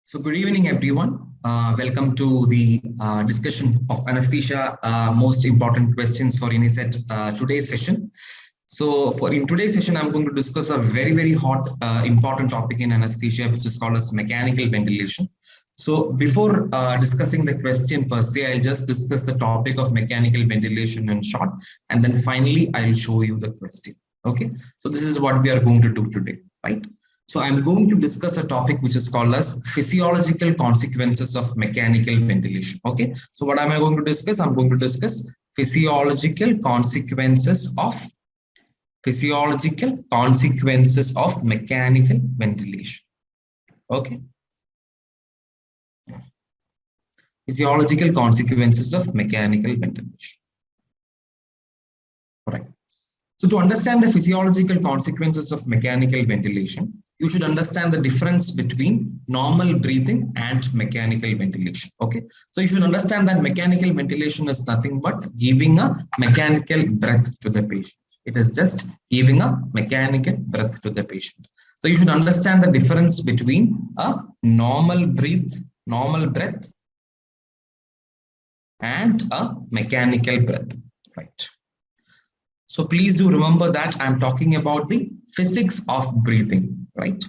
So good evening, everyone. Welcome to the discussion of anesthesia, most important questions for UNICEF today's session. So in today's session, I'm going to discuss a very hot, important topic in anesthesia, which is called as mechanical ventilation. So before discussing the question per se, I'll just discuss the topic of mechanical ventilation in short, and then finally, I'll show you the question. Okay, so this is what we are going to do today, right? So I'm going to discuss a topic which is called as physiological consequences of mechanical ventilation. Okay, so what am I going to discuss? I'm going to discuss physiological consequences of mechanical ventilation. Okay, physiological consequences of mechanical ventilation. All right. So to understand the physiological consequences of mechanical ventilation, you should understand the difference between normal breathing and mechanical ventilation. Okay, so you should understand that mechanical ventilation is nothing but giving a mechanical breath to the patient. It is just giving a mechanical breath to the patient. So you should understand the difference between a normal breath and a mechanical breath, right? So please do remember that I'm talking about the physics of breathing, right?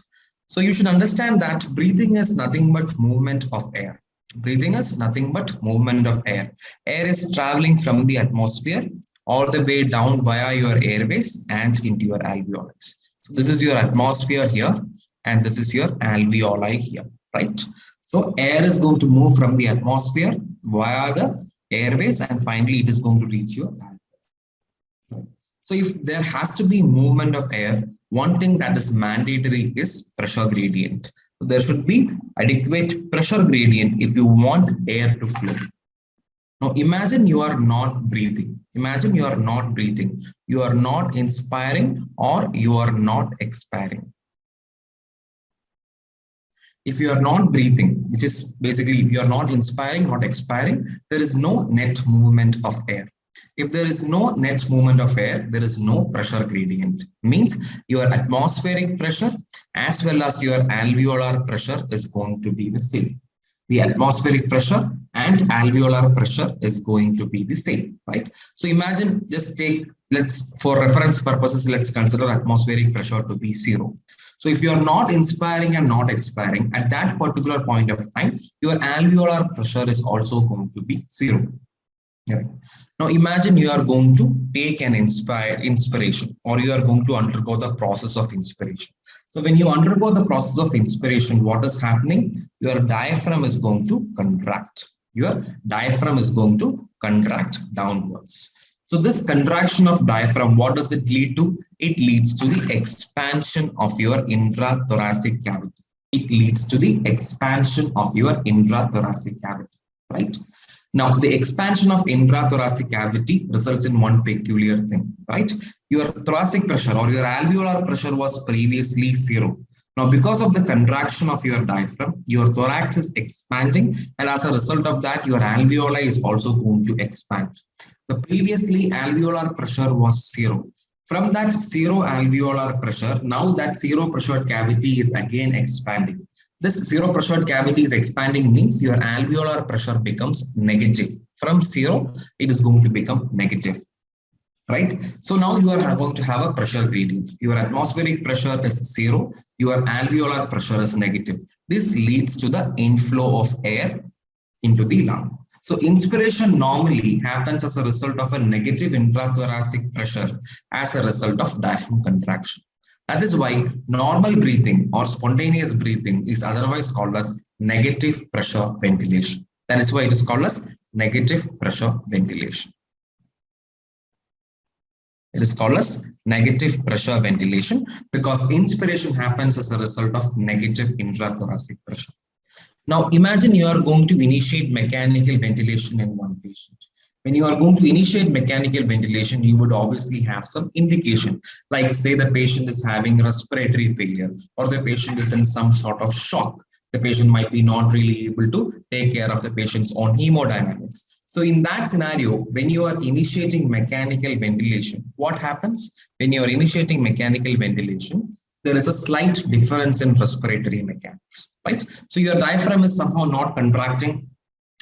So you should understand that breathing is nothing but movement of air. Breathing is nothing but movement of air. Air is traveling from the atmosphere all the way down via your airways and into your alveoli. So this is your atmosphere here, and this is your alveoli here, right? So air is going to move from the atmosphere via the airways, and finally it is going to reach your alveoli. So if there has to be movement of air, one thing that is mandatory is pressure gradient. So there should be adequate pressure gradient if you want air to flow. Now imagine you are not breathing. Imagine you are not breathing. You are not inspiring or you are not expiring. If you are not breathing, which is basically you are not inspiring, not expiring, there is no net movement of air. If there is no net movement of air, there is no pressure gradient. Means your atmospheric pressure as well as your alveolar pressure is going to be the same. The atmospheric pressure and alveolar pressure is going to be the same, right? So imagine, just take, for reference purposes, let's consider atmospheric pressure to be 0. So if you are not inspiring and not expiring at that particular point of time, your alveolar pressure is also going to be 0. Yeah. Now imagine you are going to take an inspiration, or you are going to undergo the process of inspiration. So when you undergo the process of inspiration, what is happening? Your diaphragm is going to contract. Your diaphragm is going to contract downwards. So this contraction of diaphragm, what does it lead to? It leads to the expansion of your intrathoracic cavity. It leads to the expansion of your intrathoracic cavity, right? Now, the expansion of intrathoracic cavity results in one peculiar thing, right? Your thoracic pressure or your alveolar pressure was previously 0. Now, because of the contraction of your diaphragm, your thorax is expanding, and as a result of that, your alveoli is also going to expand. The previously alveolar pressure was 0. From that 0 alveolar pressure, now that 0 pressure cavity is again expanding. This 0 pressure cavity is expanding means your alveolar pressure becomes negative. From 0, it is going to become negative, right? So now you are going to have a pressure gradient. Your atmospheric pressure is 0. Your alveolar pressure is negative. This leads to the inflow of air into the lung. So inspiration normally happens as a result of a negative intrathoracic pressure as a result of diaphragm contraction. That is why normal breathing or spontaneous breathing is otherwise called as negative pressure ventilation. That is why it is called as negative pressure ventilation. It is called as negative pressure ventilation because inspiration happens as a result of negative intrathoracic pressure. Now imagine you are going to initiate mechanical ventilation in one patient. When you are going to initiate mechanical ventilation, you would obviously have some indication, like say the patient is having respiratory failure or the patient is in some sort of shock. The patient might be not really able to take care of the patient's own hemodynamics. So in that scenario, when you are initiating mechanical ventilation, what happens? When you are initiating mechanical ventilation, there is a slight difference in respiratory mechanics, right? So your diaphragm is somehow not contracting,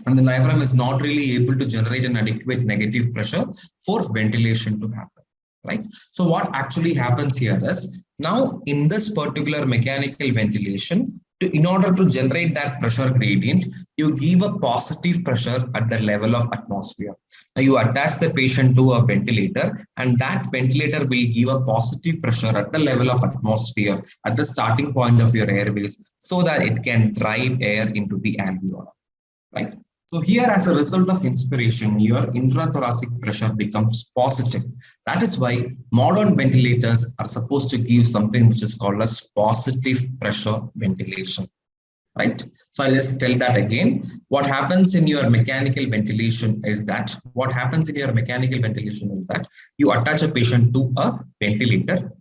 and the diaphragm is not really able to generate an adequate negative pressure for ventilation to happen, right? So what actually happens here is, now in this particular mechanical ventilation, in order to generate that pressure gradient, you give a positive pressure at the level of atmosphere. Now you attach the patient to a ventilator, and that ventilator will give a positive pressure at the level of atmosphere at the starting point of your airways, so that it can drive air into the alveoli, right? So here, as a result of inspiration, your intrathoracic pressure becomes positive. That is why modern ventilators are supposed to give something which is called as positive pressure ventilation, right? So I'll just tell that again. What happens in your mechanical ventilation is that, you attach a patient to a ventilator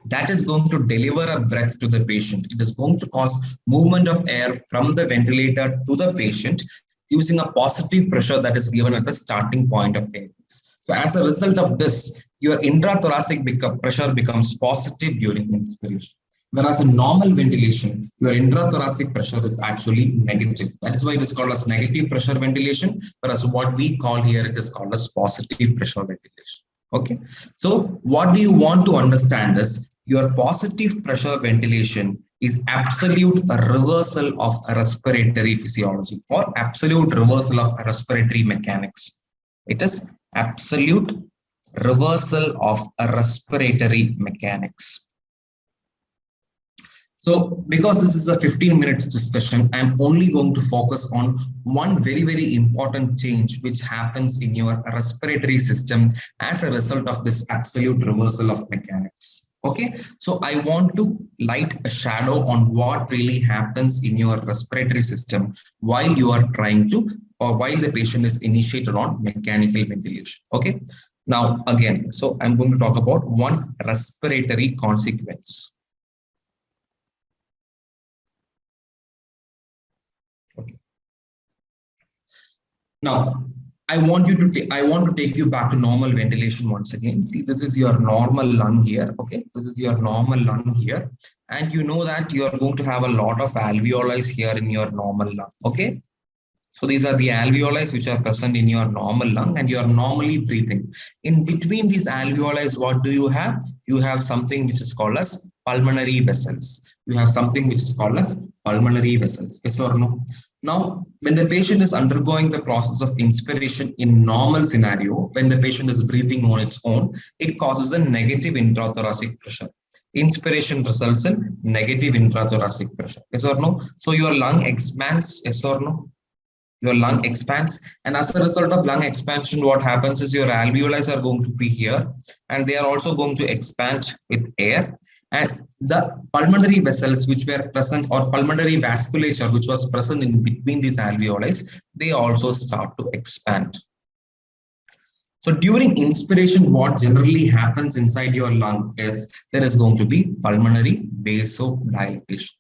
that is going to deliver a breath to the patient. It is going to cause movement of air from the ventilator to the patient using a positive pressure that is given at the starting point of airways. So as a result of this, your intrathoracic pressure becomes positive during inspiration. Whereas in normal ventilation, your intrathoracic pressure is actually negative. That is why it is called as negative pressure ventilation, whereas what we call here, it is called as positive pressure ventilation. Okay. So what do you want to understand is, your positive pressure ventilation is absolute reversal of respiratory physiology, or absolute reversal of respiratory mechanics. It is absolute reversal of respiratory mechanics. So because this is a 15-minute discussion, I'm only going to focus on one very, very important change which happens in your respiratory system as a result of this absolute reversal of mechanics. Okay, so I want to light a shadow on what really happens in your respiratory system while you are trying to, or while the patient is initiated on mechanical ventilation. Okay, now again, so I'm going to talk about one respiratory consequence. Okay. Now, I want to take you back to normal ventilation once again. See, this is your normal lung here. Okay, this is your normal lung here, and you know that you are going to have a lot of alveoli here in your normal lung. Okay, so these are the alveoli which are present in your normal lung, and you are normally breathing. In between these alveoli, what do you have? You have something which is called as pulmonary vessels. You have something which is called as pulmonary vessels. Yes or no? Now, when the patient is undergoing the process of inspiration in normal scenario, when the patient is breathing on its own, it causes a negative intrathoracic pressure. Inspiration results in negative intrathoracic pressure. Yes or no? So your lung expands. Yes or no? Your lung expands, and as a result of lung expansion, what happens is your alveoli are going to be here, and they are also going to expand with air. And the pulmonary vessels which were present, or pulmonary vasculature which was present in between these alveoli, they also start to expand. So during inspiration, what generally happens inside your lung is there is going to be pulmonary vasodilatation.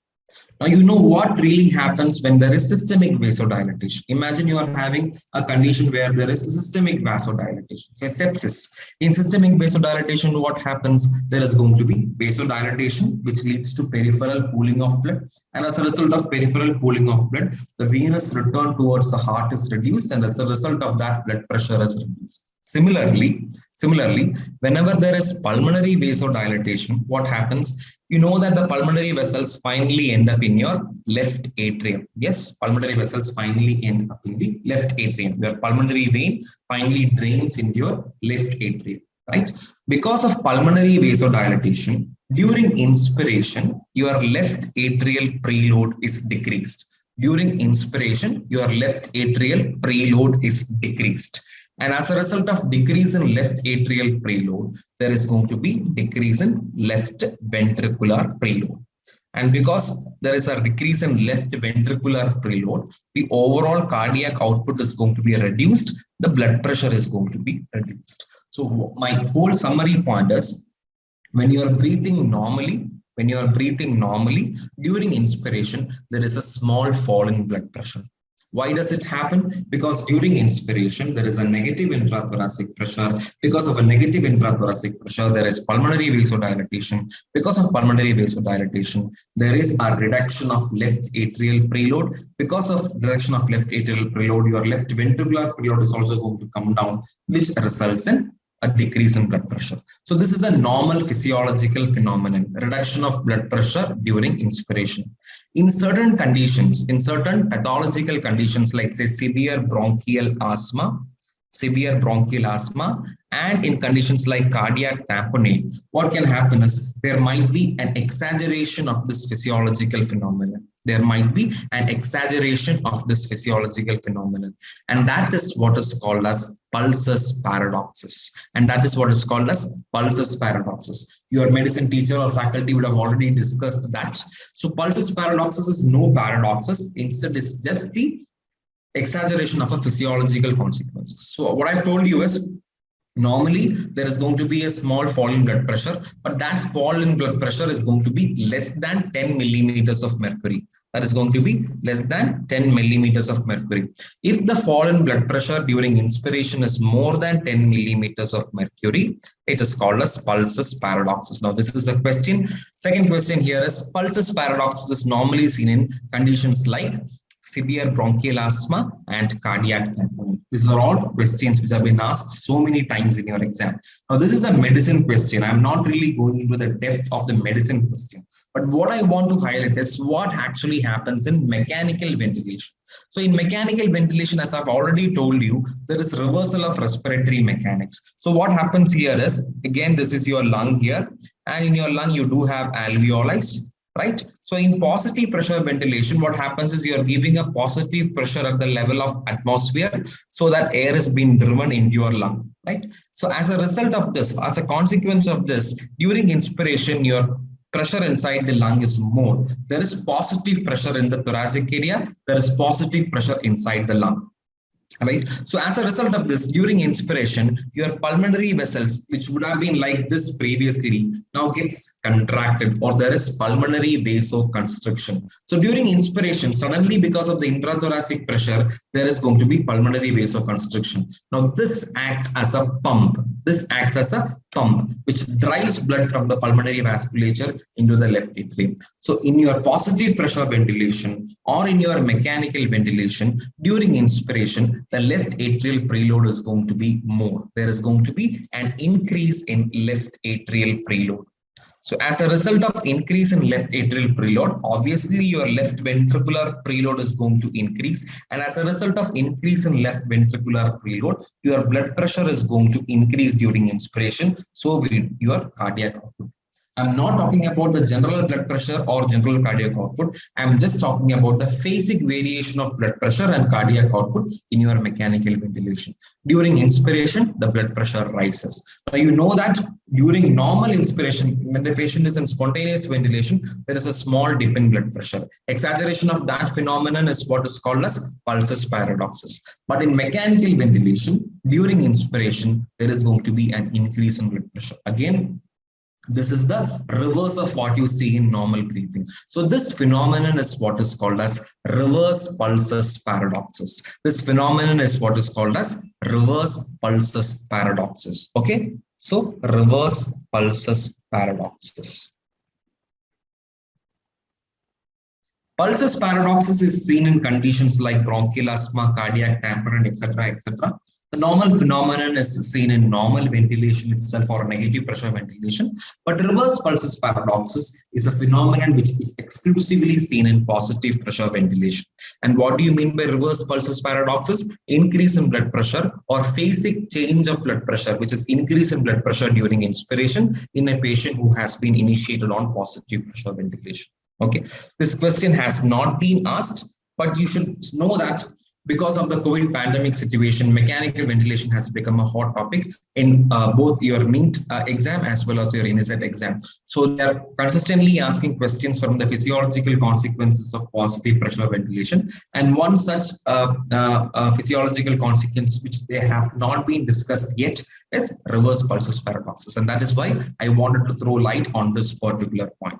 Now, you know what really happens when there is systemic vasodilatation. Imagine you are having a condition where there is a systemic vasodilatation, say sepsis. In systemic vasodilatation, what happens? There is going to be vasodilatation, which leads to peripheral pooling of blood. And as a result of peripheral pooling of blood, the venous return towards the heart is reduced, and as a result of that, blood pressure is reduced. Similarly, whenever there is pulmonary vasodilatation, what happens? You know that the pulmonary vessels finally end up in your left atrium. Yes, pulmonary vessels finally end up in the left atrium. Your pulmonary vein finally drains into your left atrium, right? Because of pulmonary vasodilatation, during inspiration, your left atrial preload is decreased. During inspiration, your left atrial preload is decreased. And as a result of decrease in left atrial preload, there is going to be decrease in left ventricular preload. And because there is a decrease in left ventricular preload, the overall cardiac output is going to be reduced. The blood pressure is going to be reduced. So my whole summary point is, when you are breathing normally, during inspiration, there is a small fall in blood pressure. Why does it happen? Because during inspiration, there is a negative intrathoracic pressure. Because of a negative intrathoracic pressure, there is pulmonary vasodilatation. Because of pulmonary vasodilatation, there is a reduction of left atrial preload. Because of reduction of left atrial preload, your left ventricular preload is also going to come down, which results in a decrease in blood pressure. So this is a normal physiological phenomenon, reduction of blood pressure during inspiration. In certain conditions, in certain pathological conditions like say severe bronchial asthma, and in conditions like cardiac tamponade, what can happen is there might be an exaggeration of this physiological phenomenon. There might be an exaggeration of this physiological phenomenon. And that is what is called as pulsus paradoxus. And that is what is called as pulsus paradoxus. Your medicine teacher or faculty would have already discussed that. So pulsus paradoxus is no paradoxus. Instead, it's just the exaggeration of a physiological consequences. So what I've told you is normally there is going to be a small fall in blood pressure, but that fall in blood pressure is going to be less than 10 millimeters of mercury. That is going to be less than 10 millimeters of mercury. If the fall in blood pressure during inspiration is more than 10 millimeters of mercury, it is called as pulsus paradoxus. Now, this is a question. Second question here is pulsus paradoxus is normally seen in conditions like severe bronchial asthma and cardiac tamponade. These are all questions which have been asked so many times in your exam. Now, this is a medicine question. I'm not really going into the depth of the medicine question. But what I want to highlight is what actually happens in mechanical ventilation. So in mechanical ventilation, as I've already told you, there is reversal of respiratory mechanics. So what happens here is, again, this is your lung here. And in your lung, you do have alveoli, right? So in positive pressure ventilation, what happens is you're giving a positive pressure at the level of atmosphere so that air is being driven into your lung, right? So as a result of this, as a consequence of this, during inspiration, your pressure inside the lung is more. There is positive pressure in the thoracic area. There is positive pressure inside the lung. Right. So as a result of this, during inspiration, your pulmonary vessels, which would have been like this previously, now gets contracted, or there is pulmonary vasoconstriction. So during inspiration, suddenly because of the intrathoracic pressure, there is going to be pulmonary vasoconstriction. Now this acts as a pump. This acts as a pump which drives blood from the pulmonary vasculature into the left atrium. So in your positive pressure ventilation or in your mechanical ventilation, during inspiration, the left atrial preload is going to be more. There is going to be an increase in left atrial preload. So as a result of increase in left atrial preload, obviously your left ventricular preload is going to increase. And as a result of increase in left ventricular preload, your blood pressure is going to increase during inspiration. So will your cardiac output. I'm not talking about the general blood pressure or general cardiac output. I'm just talking about the phasic variation of blood pressure and cardiac output in your mechanical ventilation. During inspiration, the blood pressure rises. Now, you know that during normal inspiration, when the patient is in spontaneous ventilation, there is a small dip in blood pressure. Exaggeration of that phenomenon is what is called as pulsus paradoxus. But in mechanical ventilation, during inspiration, there is going to be an increase in blood pressure. Again, this is the reverse of what you see in normal breathing. So this phenomenon is what is called as reverse pulsus paradoxus. This phenomenon is what is called as reverse pulsus paradoxus. Okay, so reverse pulsus paradoxus. Pulsus paradoxus is seen in conditions like bronchial asthma, cardiac tamponade, etc., etc. The normal phenomenon is seen in normal ventilation itself or negative pressure ventilation, but reverse pulsus paradoxus is a phenomenon which is exclusively seen in positive pressure ventilation. And what do you mean by reverse pulsus paradoxus? Increase in blood pressure or phasic change of blood pressure, which is increase in blood pressure during inspiration in a patient who has been initiated on positive pressure ventilation. Okay, this question has not been asked, but you should know that because of the COVID pandemic situation, mechanical ventilation has become a hot topic in both your NEET exam as well as your INISET exam. So they are consistently asking questions from the physiological consequences of positive pressure ventilation. And one such physiological consequence which they have not been discussed yet is reverse pulsus paradoxus. And that is why I wanted to throw light on this particular point.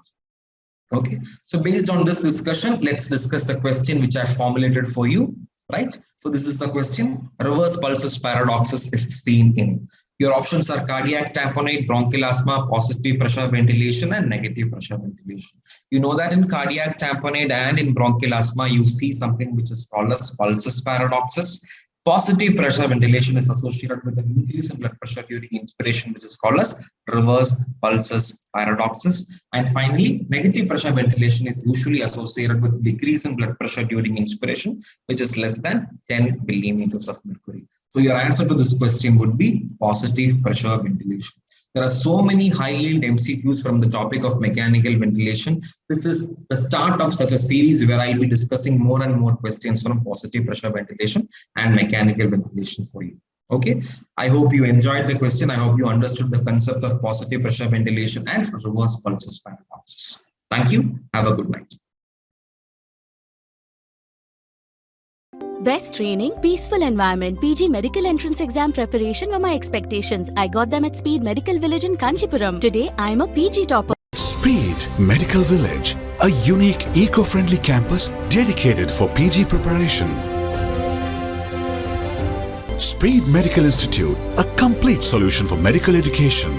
Okay, so based on this discussion, let's discuss the question which I formulated for you. right? So this is the question. Reverse pulses paradoxes is seen in. Your options are cardiac tamponade, bronchial asthma, positive pressure ventilation, and negative pressure ventilation. You know that in cardiac tamponade and in bronchial asthma, you see something which is called as pulses paradoxes. Positive pressure ventilation is associated with an increase in blood pressure during inspiration, which is called as reverse pulses paradoxes. And finally, negative pressure ventilation is usually associated with decrease in blood pressure during inspiration, which is less than 10 millimeters of mercury. So your answer to this question would be positive pressure ventilation. There are so many high yield MCQs from the topic of mechanical ventilation. This is the start of such a series where I'll be discussing more and more questions from positive pressure ventilation and mechanical ventilation for you. Okay, I hope you enjoyed the question. I hope you understood the concept of positive pressure ventilation and reverse pulses paradoxes. Thank you. Have a good night. Best training, peaceful environment, PG medical entrance exam preparation were my expectations. I got them at Speed Medical Village in Kanchipuram. Today, I am a PG topper. Speed Medical Village, a unique eco-friendly campus dedicated for PG preparation. Speed Medical Institute, a complete solution for medical education.